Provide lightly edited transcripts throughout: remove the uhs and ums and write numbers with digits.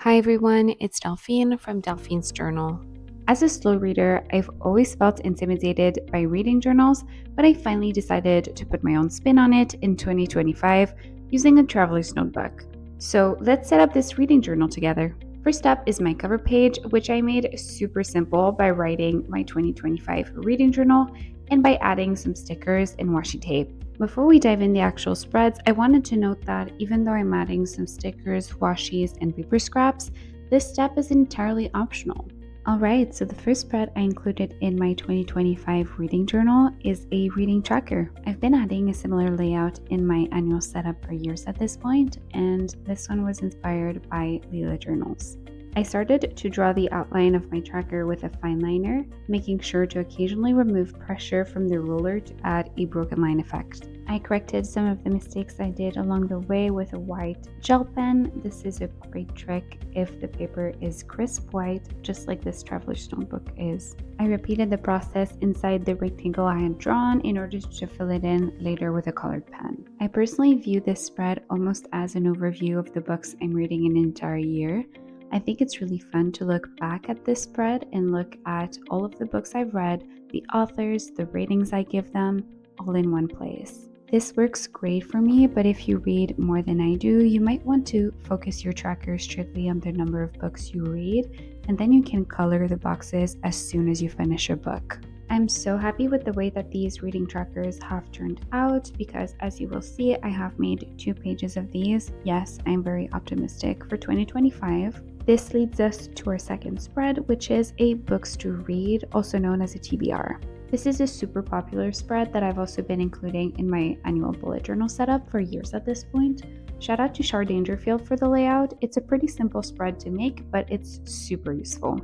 Hi everyone, it's Delphine from Delphine's Journal. As a slow reader, I've always felt intimidated by reading journals, but I finally decided to put my own spin on it in 2025 using a traveler's notebook. So let's set up this reading journal together. First up is my cover page, which I made super simple by writing my 2025 reading journal and by adding some stickers and washi tape. Before we dive in the actual spreads, I wanted to note that even though I'm adding some stickers, washies, and paper scraps, this step is entirely optional. Alright, so the first spread I included in my 2025 reading journal is a reading tracker. I've been adding a similar layout in my annual setup for years at this point, and this one was inspired by Lila Journals. I started to draw the outline of my tracker with a fine liner, making sure to occasionally remove pressure from the ruler to add a broken line effect. I corrected some of the mistakes I did along the way with a white gel pen. This is a great trick if the paper is crisp white, just like this traveler's notebook is. I repeated the process inside the rectangle I had drawn in order to fill it in later with a colored pen. I personally view this spread almost as an overview of the books I'm reading in an entire year. I think it's really fun to look back at this spread and look at all of the books I've read, the authors, the ratings I give them, all in one place. This works great for me, but if you read more than I do, you might want to focus your tracker strictly on the number of books you read, and then you can color the boxes as soon as you finish a book. I'm so happy with the way that these reading trackers have turned out because, as you will see, I have made 2 pages of these. Yes, I'm very optimistic for 2025. This leads us to our second spread, which is a books to read, also known as a TBR. This is a super popular spread that I've also been including in my annual bullet journal setup for years at this point. Shout out to Char Dangerfield for the layout. It's a pretty simple spread to make, but it's super useful.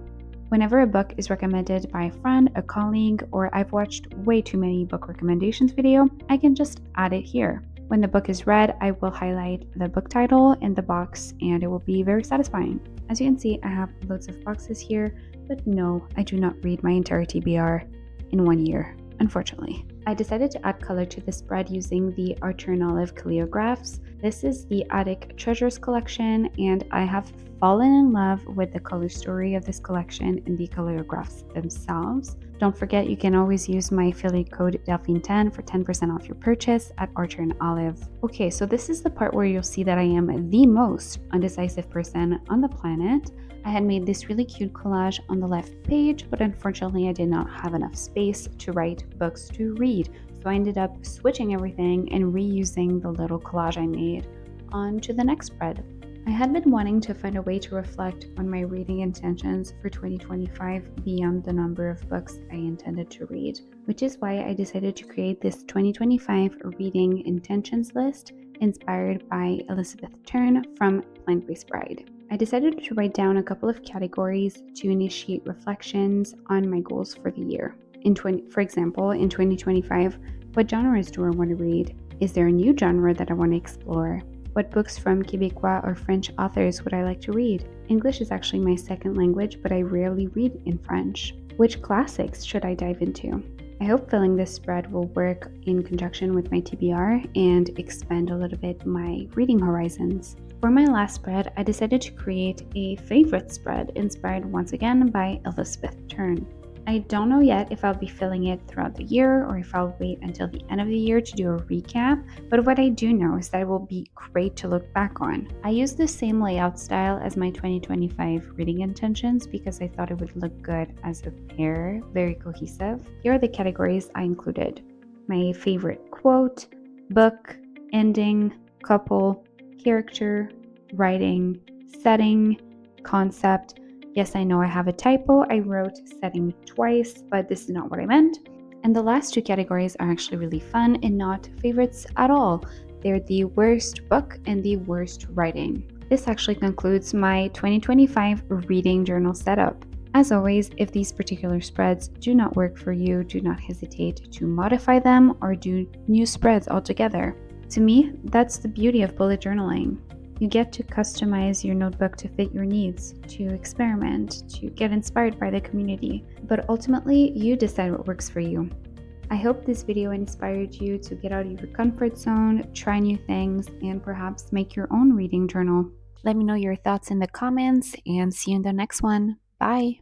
Whenever a book is recommended by a friend, a colleague, or I've watched way too many book recommendations video, I can just add it here. When the book is read, I will highlight the book title in the box and it will be very satisfying. As you can see, I have loads of boxes here, but no, I do not read my entire TBR in 1 year, unfortunately. I decided to add color to the spread using the Archer and Olive calligraphs. This is the Attic Treasures collection, and I have fallen in love with the color story of this collection and the calligraphs themselves. Don't forget, you can always use my affiliate code Delphine10 for 10% off your purchase at Archer and Olive. Okay, so this is the part where you'll see that I am the most undecisive person on the planet. I had made this really cute collage on the left page, but unfortunately I did not have enough space to write books to read. So I ended up switching everything and reusing the little collage I made onto the next spread. I had been wanting to find a way to reflect on my reading intentions for 2025 beyond the number of books I intended to read, which is why I decided to create this 2025 reading intentions list inspired by Elizabeth Turn from Plant-Based Bride. I decided to write down a couple of categories to initiate reflections on my goals for the year. For example, in 2025, what genres do I want to read? Is there a new genre that I want to explore? What books from Quebecois or French authors would I like to read? English is actually my second language, but I rarely read in French. Which classics should I dive into? I hope filling this spread will work in conjunction with my TBR and expand a little bit my reading horizons. For my last spread, I decided to create a favorite spread inspired once again by Elizabeth Turn. I don't know yet if I'll be filling it throughout the year or if I'll wait until the end of the year to do a recap, but what I do know is that it will be great to look back on. I used the same layout style as my 2025 reading intentions because I thought it would look good as a pair, very cohesive. Here are the categories I included: my favorite quote, book, ending, couple, character, writing, setting, concept. Yes, I know I have a typo. I wrote setting twice, but this is not what I meant. And the last 2 categories are actually really fun and not favorites at all. They're the worst book and the worst writing. This actually concludes my 2025 reading journal setup. As always, if these particular spreads do not work for you, do not hesitate to modify them or do new spreads altogether. To me, that's the beauty of bullet journaling. You get to customize your notebook to fit your needs, to experiment, to get inspired by the community, but ultimately you decide what works for you. I hope this video inspired you to get out of your comfort zone, try new things, and perhaps make your own reading journal. Let me know your thoughts in the comments and see you in the next one. Bye.